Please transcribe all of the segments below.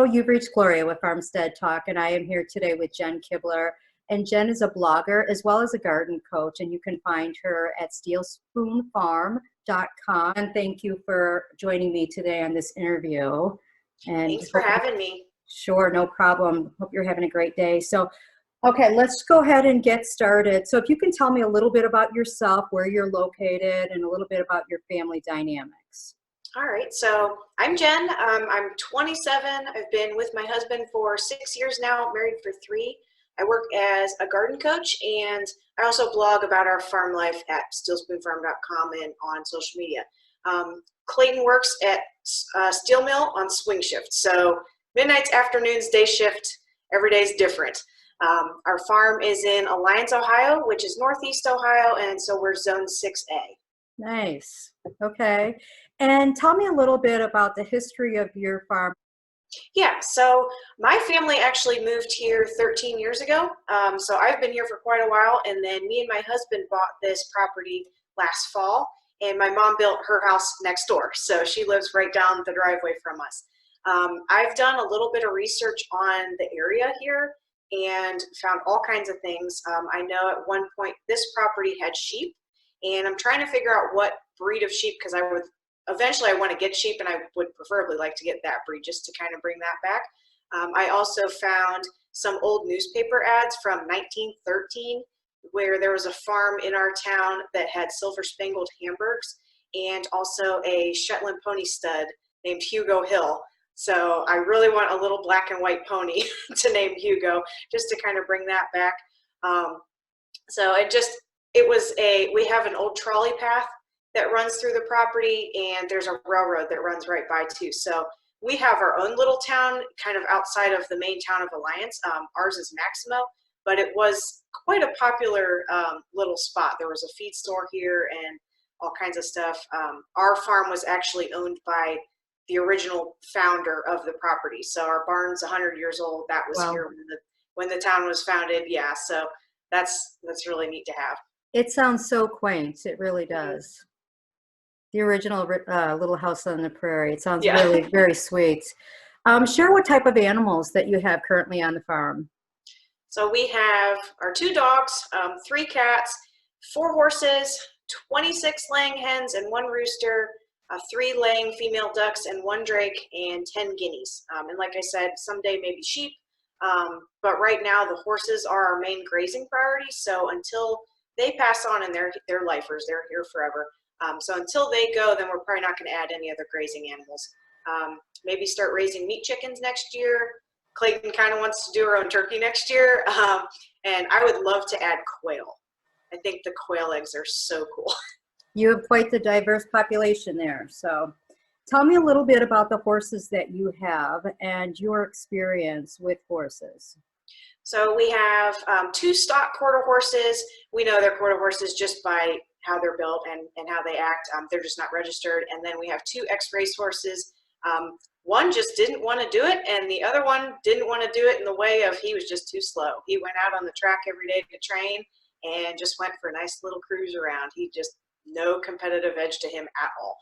You've reached Gloria with Farmstead Talk, and I am here today with Jen Kibler. And Jen is a blogger as well as a garden coach, and you can find her at Steelspoonfarm.com. And thank you for joining me today on this interview. And thanks for having me. Sure, no problem. Hope you're having a great day. So, okay, let's go ahead and get started. So if you can tell me a little bit about yourself, where you're located, and a little bit about your family dynamics. All right, so I'm Jen. I'm 27. I've been with my husband for 6 years now, married for 3. I work as a garden coach, and I also blog about our farm life at steelspoonfarm.com and on social media. Clayton works at steel mill on swing shift, so midnights, afternoons, day shift, every day is different. Our farm is in Alliance, Ohio, which is northeast Ohio, and so we're zone 6A. Nice. Okay. And tell me a little bit about the history of your farm. Yeah, so my family actually moved here 13 years ago. So I've been here for quite a while, and then me and my husband bought this property last fall, and my mom built her house next door. So she lives right down the driveway from us. I've done a little bit of research on the area here and found all kinds of things. I know at one point this property had sheep, and I'm trying to figure out what breed of sheep, because eventually I want to get sheep, and I would preferably like to get that breed just to kind of bring that back. I also found some old newspaper ads from 1913 where there was a farm in our town that had silver spangled Hamburgs and also a Shetland pony stud named Hugo Hill. So I really want a little black and white pony to name Hugo, just to kind of bring that back. So we have an old trolley path that runs through the property, and there's a railroad that runs right by too. So we have our own little town kind of outside of the main town of Alliance. Ours is Maximo, but it was quite a popular little spot. There was a feed store here and all kinds of stuff. Our farm was actually owned by the original founder of the property. So our barn's 100 years old. That was Wow. here when the town was founded. Yeah, so that's really neat to have. It sounds so quaint. It really does. The original Little House on the Prairie. It sounds really very sweet. Share what type of animals that you have currently on the farm. So we have our 2 dogs, 3 cats, 4 horses, 26 laying hens and 1 rooster, 3 laying female ducks and 1 drake, and 10 guineas. And like I said, someday maybe sheep. But right now the horses are our main grazing priority. So until they pass on, and they're lifers, they're here forever. So until they go, then we're probably not going to add any other grazing animals. Maybe start raising meat chickens next year. Clayton kind of wants to do her own turkey next year. And I would love to add quail. I think the quail eggs are so cool. You have quite the diverse population there. So tell me a little bit about the horses that you have and your experience with horses. So we have 2 stock quarter horses. We know they're quarter horses just by how they're built and how they act. They're just not registered. And then we have 2 ex-race horses. One just didn't want to do it, and the other one didn't want to do it in the way of he was just too slow. He went out on the track every day to train and just went for a nice little cruise around. He just, no competitive edge to him at all.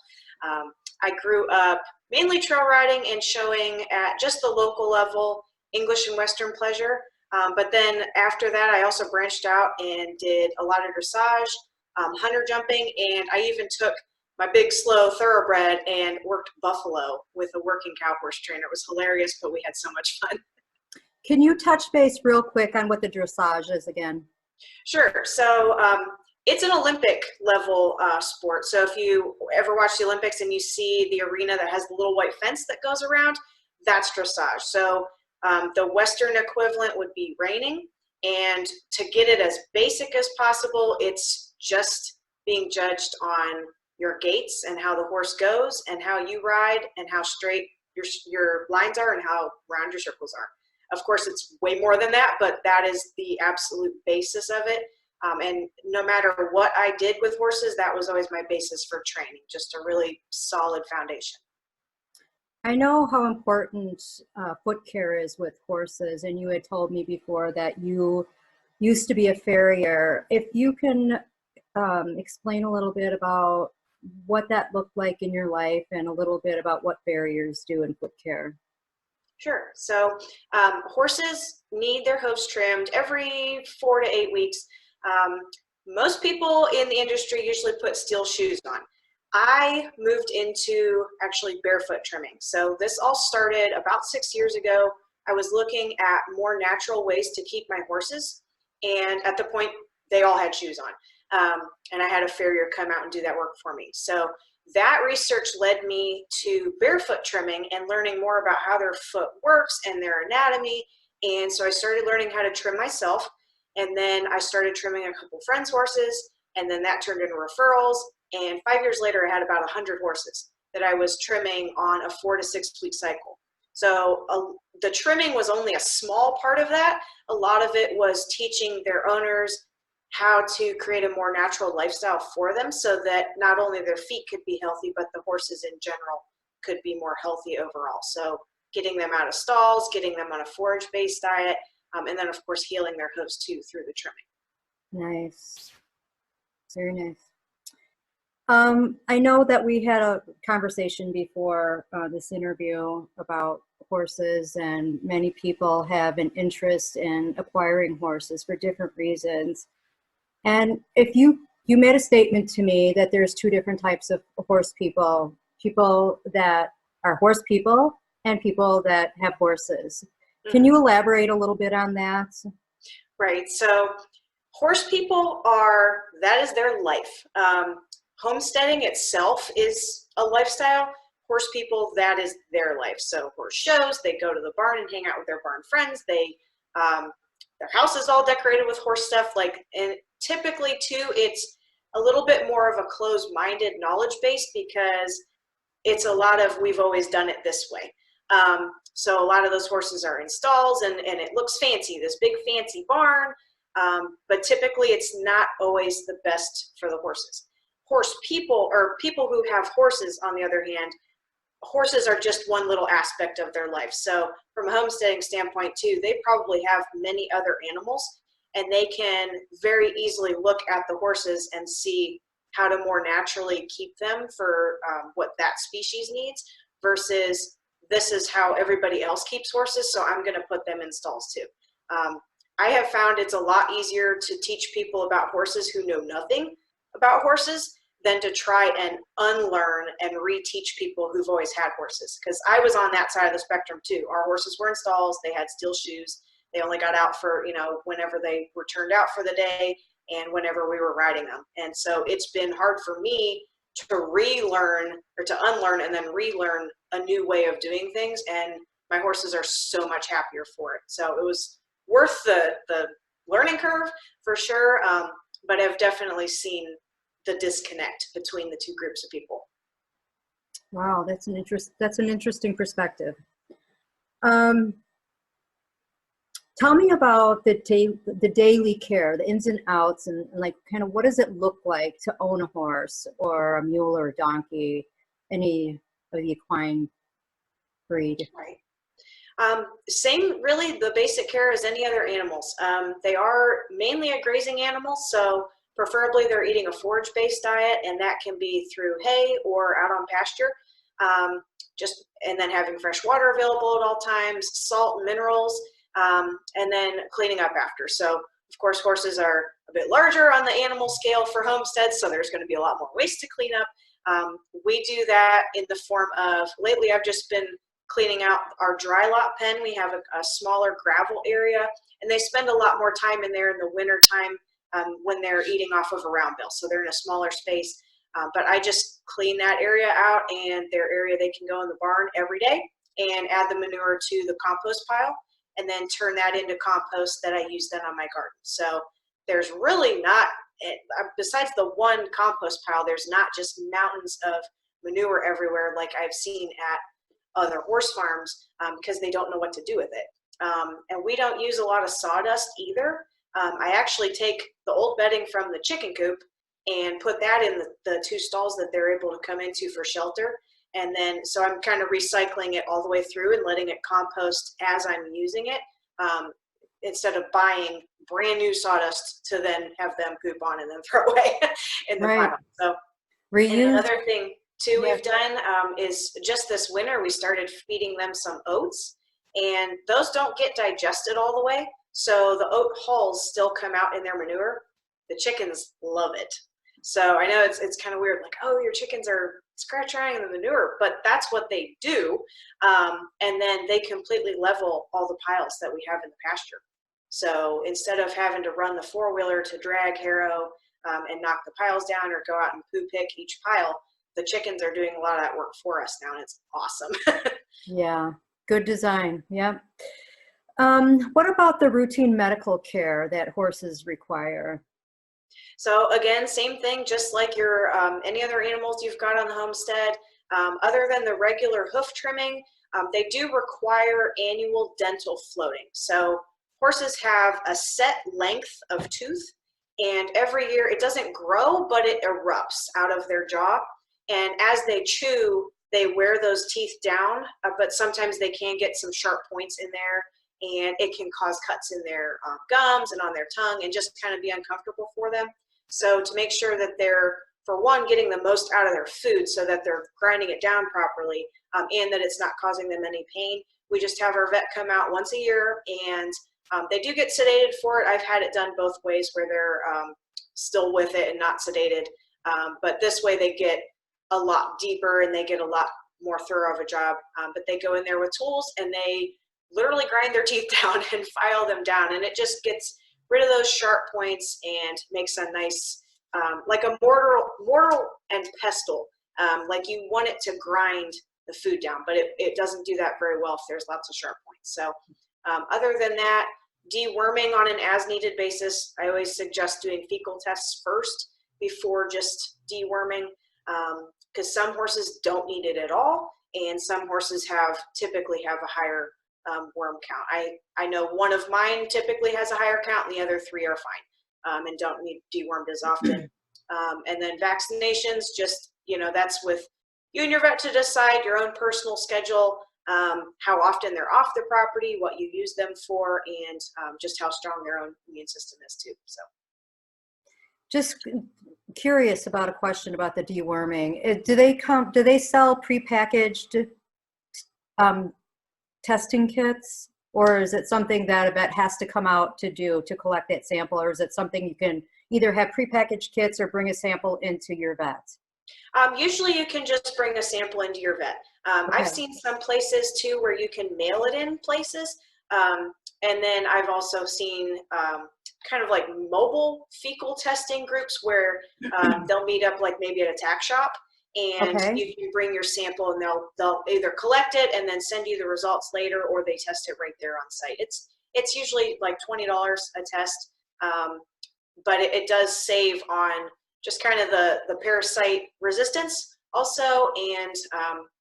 I grew up mainly trail riding and showing at just the local level, English and Western pleasure. But then after that, I also branched out and did a lot of dressage, hunter jumping, and I even took my big slow thoroughbred and worked buffalo with a working cow horse trainer. It was hilarious, but we had so much fun. Can you touch base real quick on what the dressage is again? Sure. So it's an Olympic level sport. So if you ever watch the Olympics and you see the arena that has the little white fence that goes around, that's dressage. So the Western equivalent would be reining. And to get it as basic as possible, it's just being judged on your gaits and how the horse goes and how you ride and how straight your lines are and how round your circles are. Of course, it's way more than that, but that is the absolute basis of it. And no matter what I did with horses, that was always my basis for training, just a really solid foundation. I know how important foot care is with horses, and you had told me before that you used to be a farrier. If you can explain a little bit about what that looked like in your life and a little bit about what farriers do in foot care. Sure. So horses need their hooves trimmed every 4 to 8 weeks. Um, Most people in the industry usually put steel shoes on. I moved into actually barefoot trimming. So this all started about 6 years ago. I was looking at more natural ways to keep my horses. And at the point, they all had shoes on. And I had a farrier come out and do that work for me. So that research led me to barefoot trimming and learning more about how their foot works and their anatomy. And so I started learning how to trim myself. And then I started trimming a couple friends' horses. And then that turned into referrals. And 5 years later, I had about 100 horses that I was trimming on a 4 to 6 week cycle. So the trimming was only a small part of that. A lot of it was teaching their owners how to create a more natural lifestyle for them so that not only their feet could be healthy, but the horses in general could be more healthy overall. So getting them out of stalls, getting them on a forage-based diet, and then of course healing their hooves too through the trimming. Nice. Very nice. I know that we had a conversation before this interview about horses, and many people have an interest in acquiring horses for different reasons. And if you made a statement to me that there's two different types of horse people, people that are horse people and people that have horses. Can you elaborate a little bit on that? Right. So horse people that is their life. Homesteading itself is a lifestyle. Horse people, that is their life. So horse shows, they go to the barn and hang out with their barn friends. Their house is all decorated with horse stuff. And typically too, it's a little bit more of a closed-minded knowledge base because it's a lot of, we've always done it this way. So a lot of those horses are in stalls and it looks fancy, this big fancy barn. But typically it's not always the best for the horses. Horse people, or people who have horses, on the other hand, horses are just one little aspect of their life. So from a homesteading standpoint too, they probably have many other animals, and they can very easily look at the horses and see how to more naturally keep them for what that species needs, versus this is how everybody else keeps horses, so I'm going to put them in stalls too. I have found it's a lot easier to teach people about horses who know nothing about horses than to try and unlearn and reteach people who've always had horses. Because I was on that side of the spectrum too. Our horses were in stalls, they had steel shoes. They only got out for, whenever they were turned out for the day and whenever we were riding them. And so it's been hard for me to relearn or to unlearn and then relearn a new way of doing things. And my horses are so much happier for it. So it was worth the learning curve for sure. But I've definitely seen the disconnect between the two groups of people. Wow, that's an interesting perspective. Tell me about the daily care, the ins and outs, and like kind of what does it look like to own a horse or a mule or a donkey, any of the equine breed? Right. Same, really, the basic care as any other animals. They are mainly a grazing animal, so preferably they're eating a forage-based diet, and that can be through hay or out on pasture. And then having fresh water available at all times, salt and minerals, and then cleaning up after. So, of course, horses are a bit larger on the animal scale for homesteads, so there's going to be a lot more waste to clean up. We do that in the form of, lately I've just been cleaning out our dry lot pen. We have a smaller gravel area, and they spend a lot more time in there in the winter time when they're eating off of a round bale. So they're in a smaller space. But I just clean that area out, and their area they can go in the barn every day and add the manure to the compost pile, and then turn that into compost that I use then on my garden. So there's really not, besides the one compost pile, there's not just mountains of manure everywhere like I've seen at other horse farms because they don't know what to do with it. And we don't use a lot of sawdust either. I actually take the old bedding from the chicken coop and put that in the two stalls that they're able to come into for shelter. And then, so I'm kind of recycling it all the way through and letting it compost as I'm using it, instead of buying brand new sawdust to then have them poop on and then throw away in the pile. So, and another thing too we've done is just this winter, we started feeding them some oats. and those don't get digested all the way. So the oat hulls still come out in their manure. The chickens love it. So I know it's kind of weird, like, oh, your chickens are scratch eyeing the manure, but that's what they do. And then they completely level all the piles that we have in the pasture. So instead of having to run the four-wheeler to drag, harrow, and knock the piles down or go out and poo pick each pile, the chickens are doing a lot of that work for us now, and it's awesome. Yeah, good design. Yep. What about the routine medical care that horses require? So again, same thing, just like your any other animals you've got on the homestead. Other than the regular hoof trimming, they do require annual dental floating. So horses have a set length of tooth, and every year it doesn't grow, but it erupts out of their jaw. And as they chew, they wear those teeth down, but sometimes they can get some sharp points in there, and it can cause cuts in their gums and on their tongue and just kind of be uncomfortable for them. So to make sure that they're, for one, getting the most out of their food so that they're grinding it down properly, and that it's not causing them any pain, we just have our vet come out once a year, and they do get sedated for it. I've had it done both ways where they're still with it and not sedated. But this way they get a lot deeper and they get a lot more thorough of a job. But they go in there with tools and they literally grind their teeth down and file them down. And it just gets rid of those sharp points and makes a nice, like a mortar and pestle. Like you want it to grind the food down, but it doesn't do that very well if there's lots of sharp points. So other than that, deworming on an as-needed basis, I always suggest doing fecal tests first before just deworming, because some horses don't need it at all, and some horses typically have a higher worm count. I know one of mine typically has a higher count, and the other three are fine and don't need dewormed as often. And then vaccinations, just, that's with you and your vet to decide your own personal schedule, how often they're off the property, what you use them for, and just how strong their own immune system is too. So, just curious about a question about the deworming. Do they sell prepackaged testing kits, or is it something that a vet has to come out to collect that sample, or is it something you can either have prepackaged kits or bring a sample into your vet? Usually you can just bring a sample into your vet. Okay. I've seen some places too where you can mail it in places. And then I've also seen kind of like mobile fecal testing groups where they'll meet up like maybe at a tack shop, and Okay. you can bring your sample and they'll either collect it and then send you the results later, or they test it right there on site. It's usually like $20 a test, but it does save on just kind of the parasite resistance also. And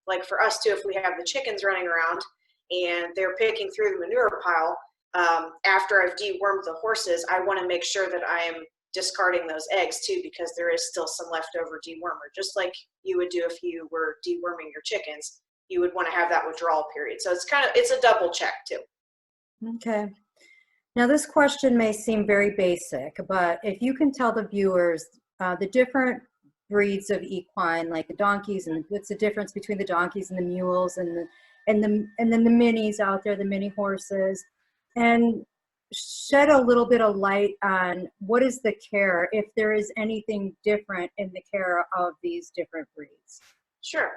like for us too, if we have the chickens running around and they're picking through the manure pile, after I've dewormed the horses, I want to make sure that I am discarding those eggs too, because there is still some leftover dewormer. Just like you would do if you were deworming your chickens, you would want to have that withdrawal period. So it's a double check too. Okay. Now this question may seem very basic, but if you can tell the viewers the different breeds of equine, like the donkeys, and what's the difference between the donkeys and the mules and then the minis out there, the mini horses, and shed a little bit of light on what is the care, if there is anything different in the care of these different breeds. Sure.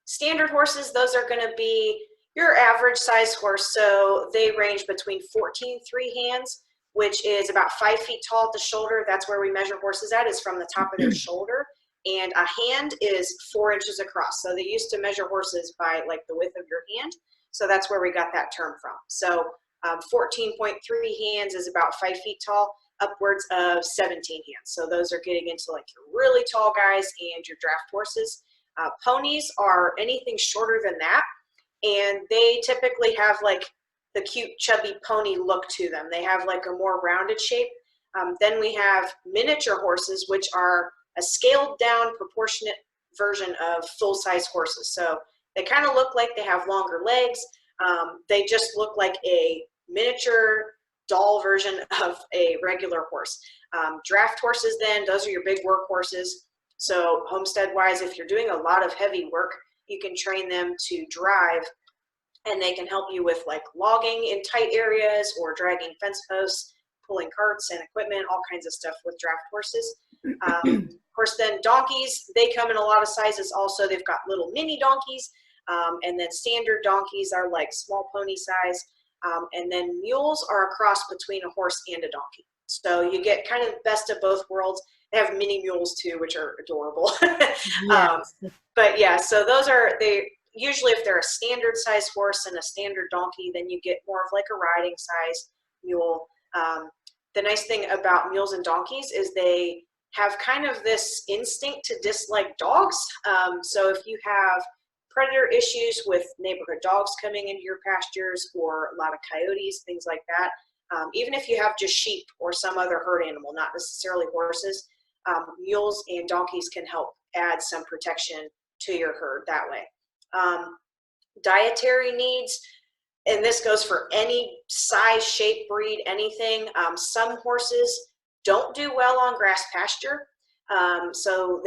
Standard horses, those are going to be your average size horse. So they range between 14 3 hands, which is about 5 feet tall at the shoulder. That's where we measure horses at, is from the top of their shoulder. And a hand is 4 inches across. So they used to measure horses by like the width of your hand. So that's where we got that term from. So 14.3 hands is about 5 feet tall, upwards of 17 hands. So those are getting into like your really tall guys and your draft horses. Ponies are anything shorter than that, and they typically have like the cute chubby pony look to them. They have like a more rounded shape. Then we have miniature horses, which are a scaled down proportionate version of full-size horses. So they kind of look like they have longer legs. They just look like a miniature doll version of a regular horse. Draft horses, then, those are your big work horses. So homestead wise, if you're doing a lot of heavy work, you can train them to drive and they can help you with like logging in tight areas or dragging fence posts, pulling carts and equipment, all kinds of stuff with draft horses. Of course, then donkeys, they come in a lot of sizes also. They've got little mini donkeys, and then standard donkeys are like small pony size. And then mules are a cross between a horse and a donkey. So you get kind of the best of both worlds. They have mini mules too, which are adorable. Yes. But yeah, so those are, they usually, if they're a standard size horse and a standard donkey, then you get more of like a riding size mule. The nice thing about mules and donkeys is they have kind of this instinct to dislike dogs. So if you have predator issues with neighborhood dogs coming into your pastures or a lot of coyotes, things like that, even if you have just sheep or some other herd animal, not necessarily horses, mules and donkeys can help add some protection to your herd that way. Dietary needs, and this goes for any size, shape, breed, anything. Some horses don't do well on grass pasture. So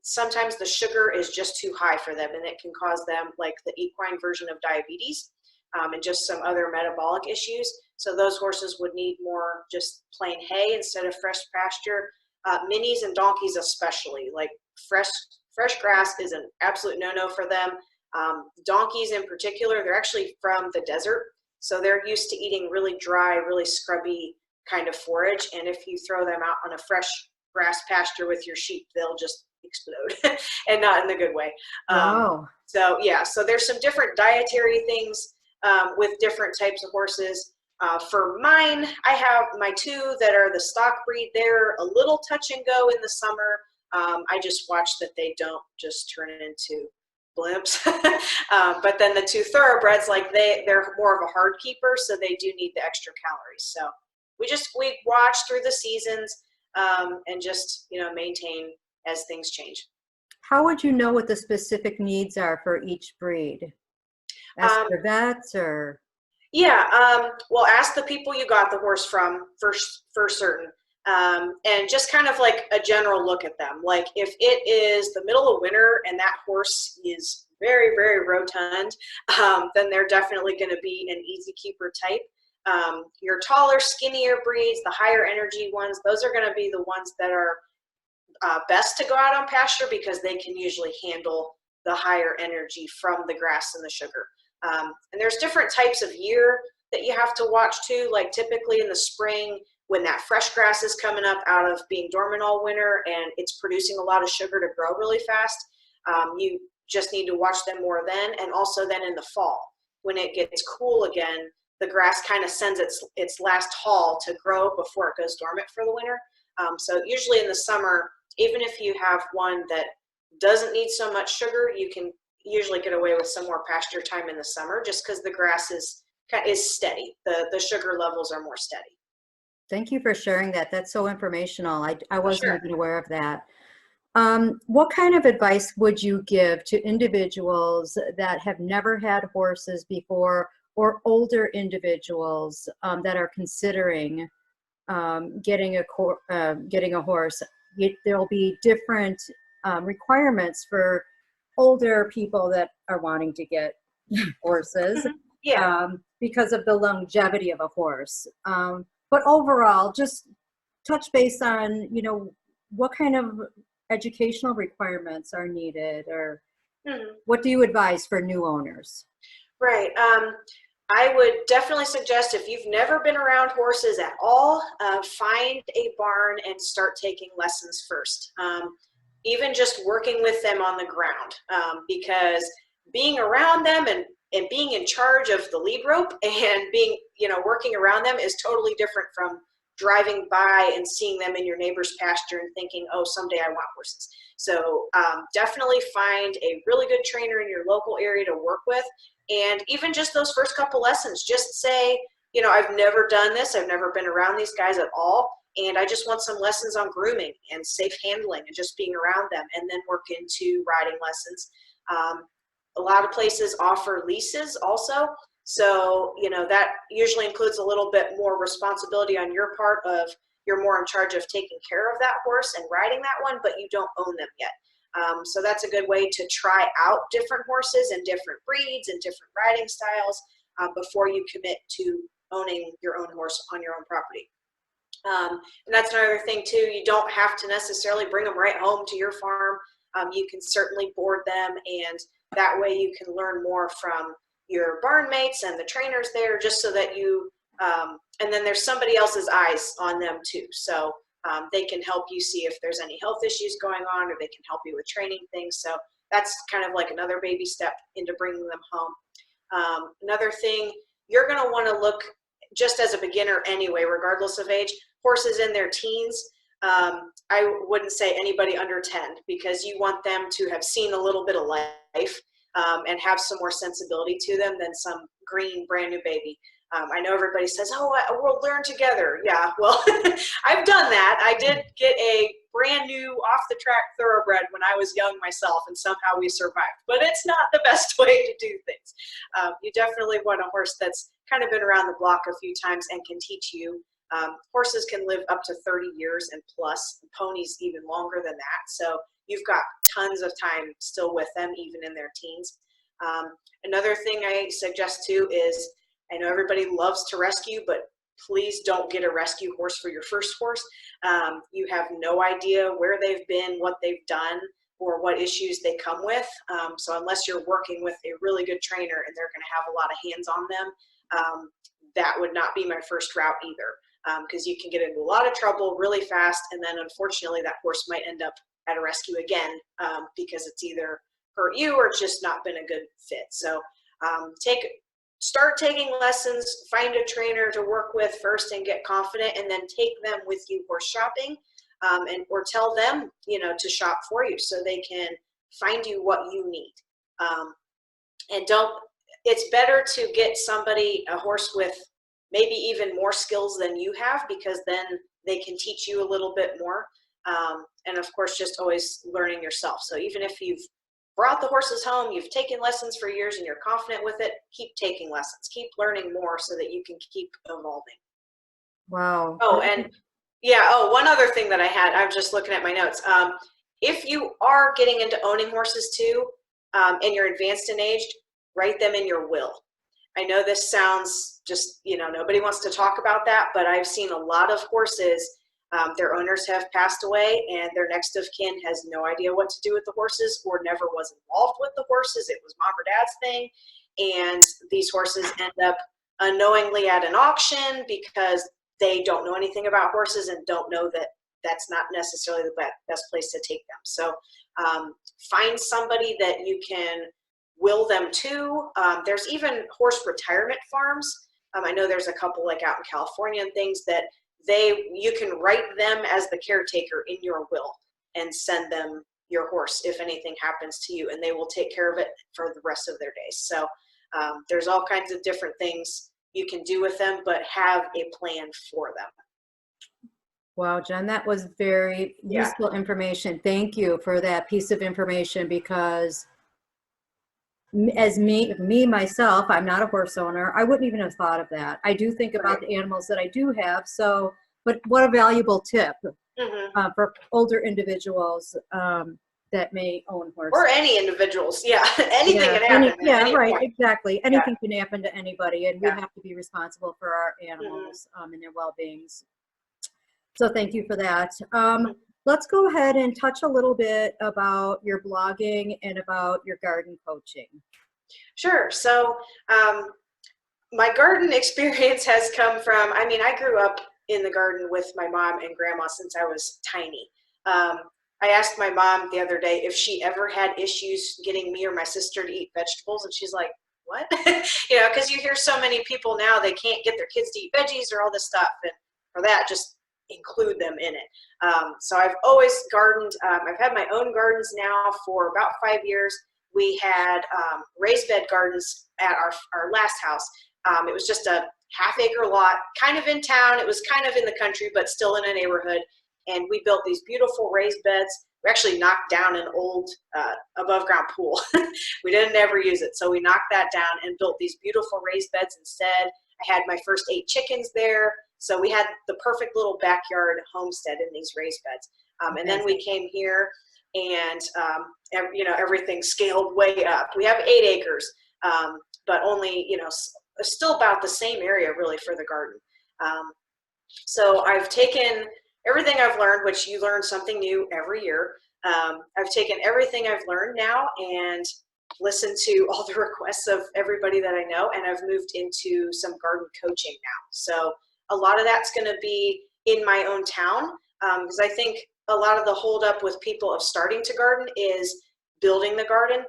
sometimes the sugar is just too high for them, and it can cause them like the equine version of diabetes, and just some other metabolic issues. So those horses would need more just plain hay instead of fresh pasture. Minis and donkeys especially, like fresh grass is an absolute no-no for them. Donkeys in particular, they're actually from the desert, so they're used to eating really dry, really scrubby kind of forage, and if you throw them out on a fresh grass pasture with your sheep, they'll just explode, and not in the good way. Wow. So yeah, so there's some different dietary things with different types of horses. For mine, I have my two that are the stock breed. They're a little touch and go in the summer. I just watch that they don't just turn into blimps. But then the two thoroughbreds, like they're more of a hard keeper, so they do need the extra calories. So we watch through the seasons, and just, you know, maintain as things change. How would you know what the specific needs are for each breed? Ask the vets or? Yeah, well, ask the people you got the horse from for certain, and just kind of like a general look at them. Like if it is the middle of winter and that horse is very, very rotund, then they're definitely going to be an easy keeper type. Your taller, skinnier breeds, the higher energy ones, those are going to be the ones that are best to go out on pasture because they can usually handle the higher energy from the grass and the sugar. And there's different types of year that you have to watch too. Like typically in the spring, when that fresh grass is coming up out of being dormant all winter and it's producing a lot of sugar to grow really fast, you just need to watch them more then. And also then in the fall, when it gets cool again, the grass kind of sends its last haul to grow before it goes dormant for the winter. So usually in the summer, even if you have one that doesn't need so much sugar, you can usually get away with some more pasture time in the summer just because the grass is steady. The sugar levels are more steady. Thank you for sharing that. That's so informational. I wasn't Sure. even aware of that. What kind of advice would you give to individuals that have never had horses before, or older individuals that are considering getting a horse? There'll be different requirements for older people that are wanting to get horses. Yeah. Because of the longevity of a horse. But overall, just touch base on, you know, what kind of educational requirements are needed, or what do you advise for new owners? Right. I would definitely suggest if you've never been around horses at all, find a barn and start taking lessons first. Even just working with them on the ground, because being around them and being in charge of the lead rope and being, you know, working around them is totally different from driving by and seeing them in your neighbor's pasture and thinking, oh, someday I want horses. So definitely find a really good trainer in your local area to work with. And even just those first couple lessons, just say, you know, I've never done this. I've never been around these guys at all. And I just want some lessons on grooming and safe handling and just being around them, and then work into riding lessons. A lot of places offer leases also. So, you know, that usually includes a little bit more responsibility on your part of you're more in charge of taking care of that horse and riding that one, but you don't own them yet. So that's a good way to try out different horses and different breeds and different riding styles before you commit to owning your own horse on your own property. And that's another thing too, you don't have to necessarily bring them right home to your farm. You can certainly board them, and that way you can learn more from your barn mates and the trainers there, just so that you, and then there's somebody else's eyes on them too. So they can help you see if there's any health issues going on, or they can help you with training things. So that's kind of like another baby step into bringing them home. Another thing, you're going to want to look, just as a beginner anyway, regardless of age, horses in their teens. I wouldn't say anybody under 10, because you want them to have seen a little bit of life and have some more sensibility to them than some green brand new baby. I know everybody says, oh, we'll learn together. Yeah, well, I've done that. I did get a brand new off the track thoroughbred when I was young myself, and somehow we survived. But it's not the best way to do things. You definitely want a horse that's kind of been around the block a few times and can teach you. Horses can live up to 30 years and plus, ponies even longer than that. So you've got tons of time still with them, even in their teens. Another thing I suggest too is, I know everybody loves to rescue, but please don't get a rescue horse for your first horse. You have no idea where they've been, what they've done, or what issues they come with. So unless you're working with a really good trainer and they're going to have a lot of hands on them, that would not be my first route either, because you can get into a lot of trouble really fast, and then unfortunately that horse might end up at a rescue again because it's either hurt you or it's just not been a good fit. So start taking lessons, find a trainer to work with first and get confident, and then take them with you horse shopping, or tell them, to shop for you so they can find you what you need. And it's better to get somebody, a horse with maybe even more skills than you have, because then they can teach you a little bit more. And of course, just always learning yourself. So even if you've brought the horses home, you've taken lessons for years and you're confident with it, keep taking lessons, keep learning more so that you can keep evolving. Wow. Oh, and yeah, one other thing that I'm just looking at my notes. If you are getting into owning horses too, and you're advanced in age, write them in your will. I know this sounds just, nobody wants to talk about that, but I've seen a lot of horses, their owners have passed away and their next of kin has no idea what to do with the horses, or never was involved with the horses. It was mom or dad's thing. And these horses end up unknowingly at an auction because they don't know anything about horses and don't know that that's not necessarily the best place to take them. So find somebody that you can will them to. There's even horse retirement farms. I know there's a couple like out in California and things that you can write them as the caretaker in your will and send them your horse if anything happens to you, and they will take care of it for the rest of their days. So there's all kinds of different things you can do with them, but have a plan for them. Wow, Jen, that was very useful information. Thank you for that piece of information, because as myself, I'm not a horse owner. I wouldn't even have thought of that. I do think about the animals that I do have. So, but what a valuable tip for older individuals that may own horses. Or any individuals. Yeah, anything can happen. Right, exactly. Anything can happen to anybody, and we have to be responsible for our animals and their well-beings. So thank you for that. Let's go ahead and touch a little bit about your blogging and about your garden coaching. Sure. So my garden experience has come from, I grew up in the garden with my mom and grandma since I was tiny. I asked my mom the other day if she ever had issues getting me or my sister to eat vegetables, and she's like, what? Because you hear so many people now, they can't get their kids to eat veggies or all this stuff, and for that, just include them in it. So I've always gardened. I've had my own gardens now for about 5 years. We had raised bed gardens at our last house. It was just a half-acre lot, kind of in town. It was kind of in the country, but still in a neighborhood. And we built these beautiful raised beds. We actually knocked down an old above-ground pool. We didn't ever use it, so we knocked that down and built these beautiful raised beds instead. I had my first 8 chickens there. So we had the perfect little backyard homestead in these raised beds. And then we came here. and everything scaled way up. We have 8 acres, but only still about the same area really for the garden. So I've taken everything I've learned, which you learn something new every year. I've taken everything I've learned now and listened to all the requests of everybody that I know, and I've moved into some garden coaching now. So a lot of that's going to be in my own town, because I think a lot of the holdup with people of starting to garden is building the garden,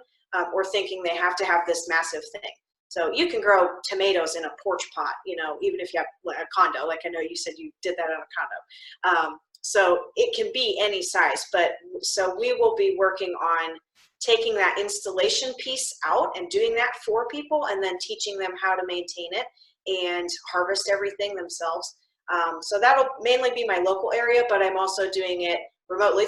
or thinking they have to have this massive thing. So you can grow tomatoes in a porch pot, even if you have a condo, like I know you said you did that on a condo. So it can be any size, so we will be working on taking that installation piece out and doing that for people, and then teaching them how to maintain it and harvest everything themselves. So that'll mainly be my local area, but I'm also doing it remotely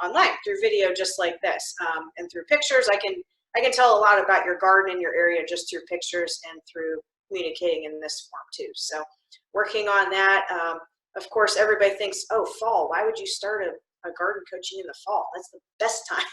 online through video, just like this, and through pictures. I can tell a lot about your garden and your area just through pictures and through communicating in this form too. So working on that. Of course, everybody thinks, oh, fall, why would you start a garden coaching in the fall? That's the best time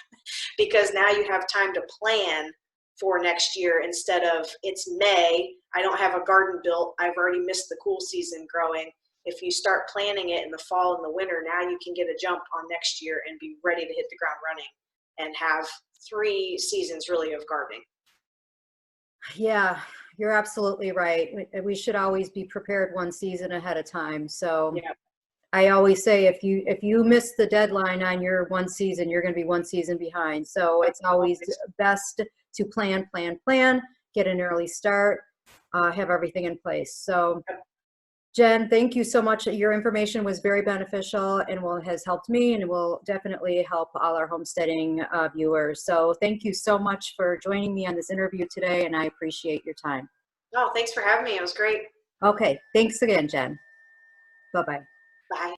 because now you have time to plan for next year instead of it's May, I don't have a garden built, I've already missed the cool season growing. If you start planning it in the fall and the winter, now you can get a jump on next year and be ready to hit the ground running and have 3 seasons really of gardening. Yeah, you're absolutely right. We should always be prepared 1 season ahead of time. So yeah. I always say if you miss the deadline on your 1 season, you're going to be 1 season behind. So it's always best to plan, get an early start, have everything in place. So Jen, thank you so much. Your information was very beneficial and has helped me, and will definitely help all our homesteading viewers. So thank you so much for joining me on this interview today, and I appreciate your time. Oh, thanks for having me. It was great. Okay, thanks again, Jen. Bye-bye. Bye.